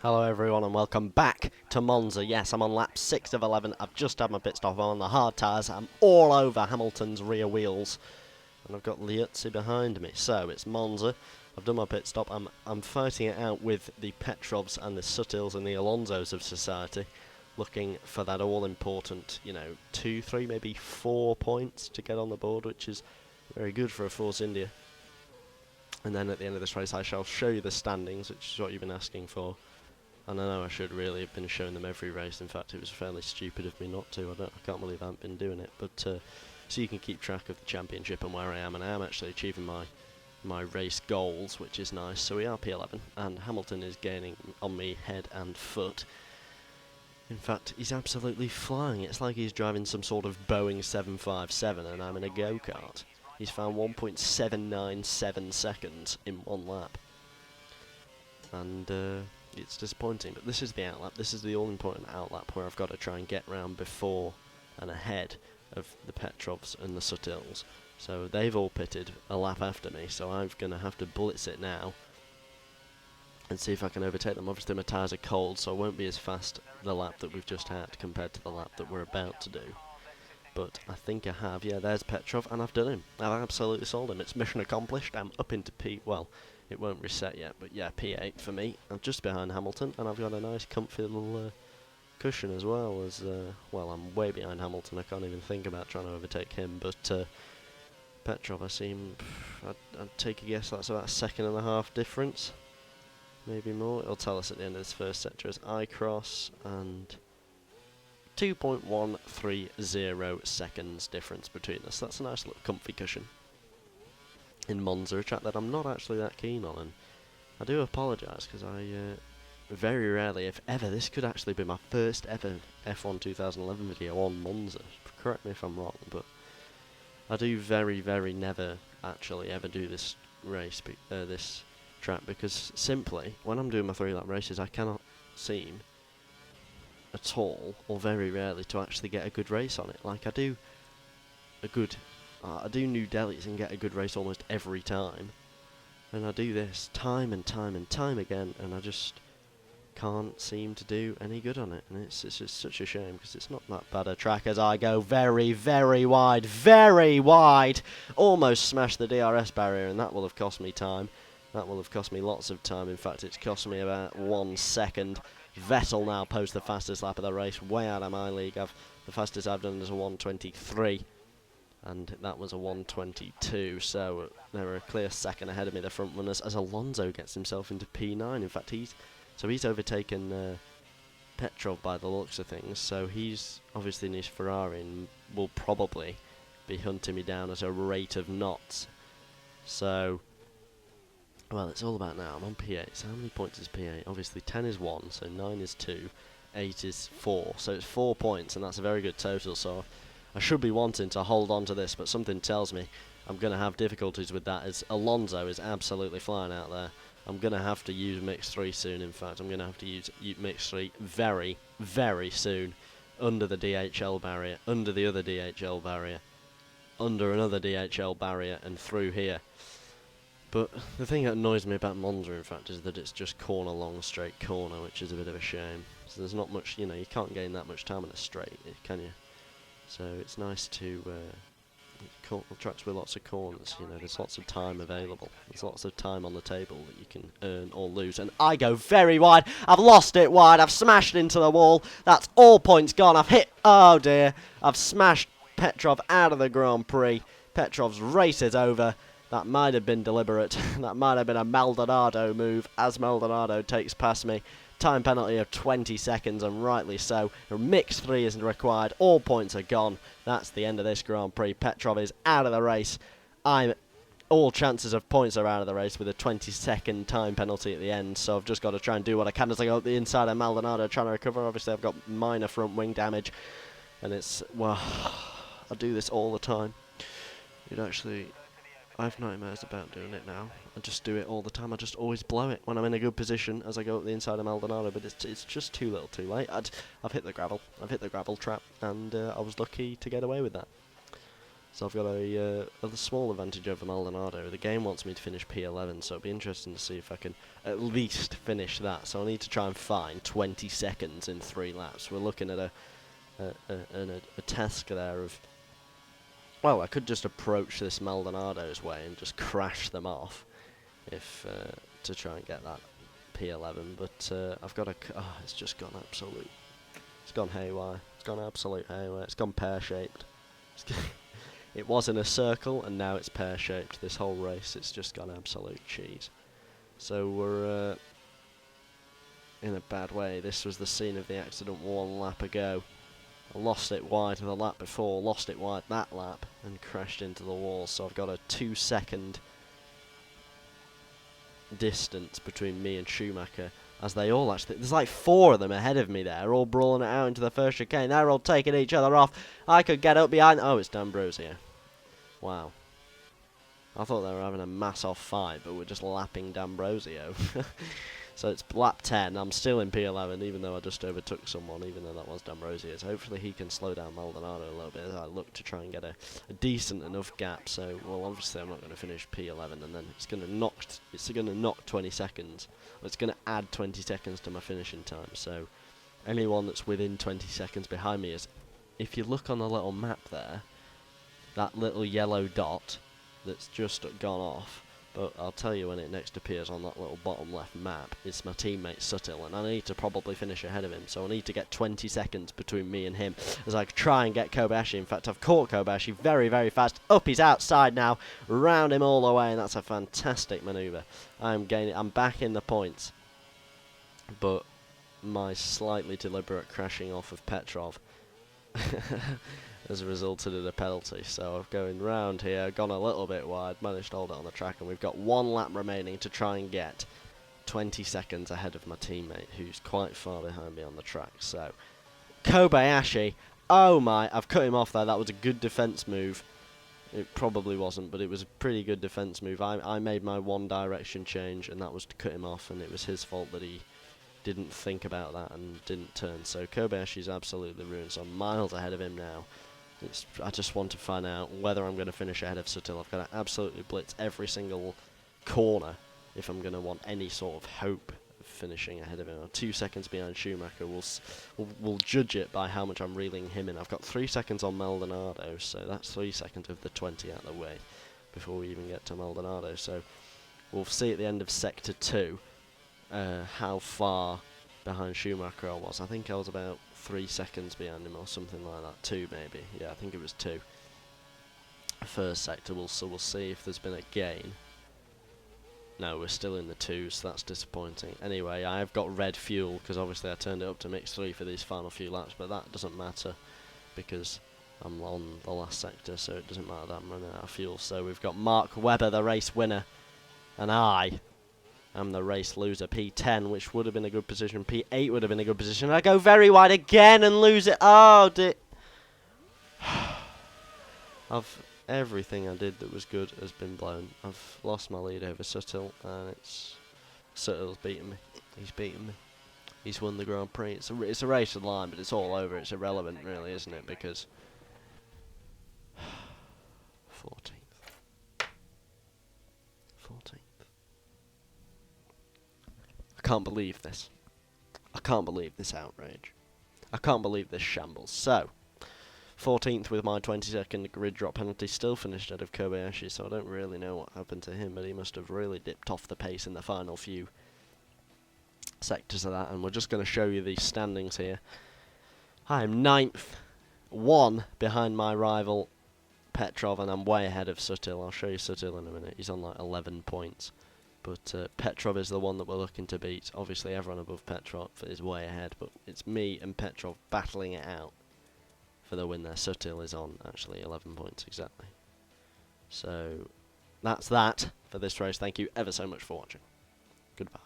Hello everyone and welcome back to Monza. Yes, I'm on lap 6 of 11. I've just had my pit stop. I'm on the hard tyres. I'm all over Hamilton's rear wheels. And I've got Liuzzi behind me. So, it's Monza. I've done my pit stop. I'm fighting it out with the Petrovs and the Suttils and the Alonsos of society. Looking for that all-important, 2, 3, maybe 4 points to get on the board, which is very good for a Force India. And then at the end of this race I shall show you the standings, which is what you've been asking for. And I know I should really have been showing them every race. In fact, it was fairly stupid of me not to. I can't believe I haven't been doing it. But so you can keep track of the championship and where I am. And I am actually achieving my race goals, which is nice. So we are P11, and Hamilton is gaining on me head and foot. In fact, he's absolutely flying. It's like he's driving some sort of Boeing 757 and I'm in a go-kart. He's found 1.797 seconds in one lap. And it's disappointing, but this is the outlap. This is the all-important outlap where I've got to try and get round before and ahead of the Petrovs and the Suttils. So they've all pitted a lap after me, so I'm going to have to blitz it now and see if I can overtake them. Obviously my tyres are cold, so I won't be as fast the lap that we've just had compared to the lap that we're about to do. But I think I have. Yeah, there's Petrov, and I've done him. I've absolutely sold him. It's mission accomplished. I'm up into well, it won't reset yet, but yeah, P8 for me. I'm just behind Hamilton, and I've got a nice comfy little cushion as well. Well, I'm way behind Hamilton. I can't even think about trying to overtake him, but Petrov, I'd take a guess that's about a second and a half difference. Maybe more. It'll tell us at the end of this first sector as I cross, and 2.130 seconds difference between us. That's a nice little comfy cushion in Monza, a track that I'm not actually that keen on, and I do apologise because I very rarely, if ever, this could actually be my first ever F1 2011 video on Monza. Correct me if I'm wrong, but I do very never actually ever do this race, this track, because simply when I'm doing my 3-lap races I cannot seem at all, or very rarely, to actually get a good race on it. Like I do New Delhi's and get a good race almost every time, and I do this time and time and time again, and I just can't seem to do any good on it, and it's just such a shame because it's not that bad a track as I go very wide, almost smashed the DRS barrier, and that will have cost me time. That will have cost me lots of time. In fact, it's cost me about 1 second. Vettel now posts the fastest lap of the race, way out of my league. The fastest I've done is a 1:23, and that was a 1:22. So they're a clear second ahead of me, the front runners, as Alonso gets himself into P9. In fact, he's overtaken Petrov by the looks of things. So he's obviously in his Ferrari and will probably be hunting me down at a rate of knots. So, well, it's all about now. I'm on P8. So how many points is P8? Obviously 10 is 1, so 9 is 2, 8 is 4. So it's 4 points, and that's a very good total. So I should be wanting to hold on to this, but something tells me I'm going to have difficulties with that, as Alonso is absolutely flying out there. I'm going to have to use Mix 3 soon. In fact, I'm going to have to use Mix 3 very soon, under the DHL barrier, under the other DHL barrier, under another DHL barrier, and through here. But the thing that annoys me about Monza, in fact, is that it's just corner long, straight corner, which is a bit of a shame. So there's not much, you can't gain that much time in a straight, can you? So it's nice to tracks with lots of corners. There's lots of time available. There's lots of time on the table that you can earn or lose. And I go very wide. I've lost it wide. I've smashed into the wall. That's all points gone. Oh dear. I've smashed Petrov out of the Grand Prix. Petrov's race is over. That might have been deliberate. That might have been a Maldonado move, as Maldonado takes past me. Time penalty of 20 seconds, and rightly so. Mix 3 isn't required. All points are gone. That's the end of this Grand Prix. Petrov is out of the race. All chances of points are out of the race with a 20-second time penalty at the end, so I've just got to try and do what I can as I go up the inside of Maldonado, trying to recover. Obviously, I've got minor front wing damage, and it's, well, I do this all the time. I've nightmares about doing it now. I just do it all the time. I just always blow it when I'm in a good position as I go up the inside of Maldonado, but it's just too little too late. I've hit the gravel. I've hit the gravel trap, and I was lucky to get away with that. So I've got a small advantage over Maldonado. The game wants me to finish P11, so it'll be interesting to see if I can at least finish that. So I need to try and find 20 seconds in 3 laps. We're looking at a task there of, well, I could just approach this Maldonado's way and just crash them off if to try and get that P11, but I've got it's just gone absolute, it's gone haywire, it's gone absolute haywire, it's gone pear-shaped. It was in a circle and now it's pear-shaped. This whole race, it's just gone absolute cheese. So we're in a bad way. This was the scene of the accident 1 lap ago. I lost it wide the lap before, lost it wide that lap, and crashed into the wall. So I've got a 2-second distance between me and Schumacher, as they all actually, there's like 4 of them ahead of me there, all brawling it out into the first chicane. They're all taking each other off. I could get up behind, oh, it's D'Ambrosio. Wow. I thought they were having a mass-off fight, but we're just lapping D'Ambrosio. So it's lap 10, I'm still in P11, even though I just overtook someone, even though that was D'Ambrosio. So hopefully he can slow down Maldonado a little bit as I look to try and get a decent enough gap. So, well, obviously I'm not going to finish P11, and then it's going to knock 20 seconds. It's going to add 20 seconds to my finishing time. So anyone that's within 20 seconds behind me is, if you look on the little map there, that little yellow dot that's just gone off, but I'll tell you when it next appears on that little bottom left map, it's my teammate Suttil, and I need to probably finish ahead of him, so I need to get 20 seconds between me and him as I try and get Kobayashi. In fact, I've caught Kobayashi very, very fast. Up, he's outside now, round him all the way, and that's a fantastic manoeuvre. I'm back in the points, but my slightly deliberate crashing off of Petrov has resulted in a penalty. So I've going round here, gone a little bit wide, managed to hold it on the track, and we've got 1 lap remaining to try and get 20 seconds ahead of my teammate, who's quite far behind me on the track. So Kobayashi, oh my, I've cut him off there. That was a good defence move. It probably wasn't, but it was a pretty good defence move. I made my one direction change, and that was to cut him off, and it was his fault that he didn't think about that and didn't turn. So Kobayashi's absolutely ruined, so I'm miles ahead of him now. I just want to find out whether I'm going to finish ahead of Suttil. I've got to absolutely blitz every single corner if I'm going to want any sort of hope of finishing ahead of him. I'm 2 seconds behind Schumacher. We'll judge it by how much I'm reeling him in. I've got 3 seconds on Maldonado, so that's 3 seconds of the 20 out of the way before we even get to Maldonado. So we'll see at the end of Sector 2 how far behind Schumacher I was. I think I was about 3 seconds behind him or something like that. 2 maybe. Yeah, I think it was 2. First sector, so we'll see if there's been a gain. No, we're still in the 2s, so that's disappointing. Anyway, I've got red fuel because obviously I turned it up to mix 3 for these final few laps, but that doesn't matter because I'm on the last sector, so it doesn't matter that I'm running out of fuel. So we've got Mark Webber, the race winner, and I'm the race loser. P10, which would have been a good position. P8 would have been a good position. I go very wide again and lose it. Oh, dear. Everything I did that was good has been blown. I've lost my lead over Suttil, and Suttil's beaten me. He's beaten me. He's won the Grand Prix. It's a race of the line, but it's all over. It's irrelevant, really, isn't it? Because 14th. I can't believe this. I can't believe this outrage. I can't believe this shambles. So, 14th with my 20-second grid drop penalty, still finished out of Kobayashi, so I don't really know what happened to him, but he must have really dipped off the pace in the final few sectors of that, and we're just going to show you the standings here. I am 9th, 1 behind my rival Petrov, and I'm way ahead of Suttil. I'll show you Suttil in a minute. He's on like 11 points. But Petrov is the one that we're looking to beat. Obviously everyone above Petrov is way ahead, but it's me and Petrov battling it out for the win there. Suttil is on actually 11 points exactly. So that's that for this race. Thank you ever so much for watching. Goodbye.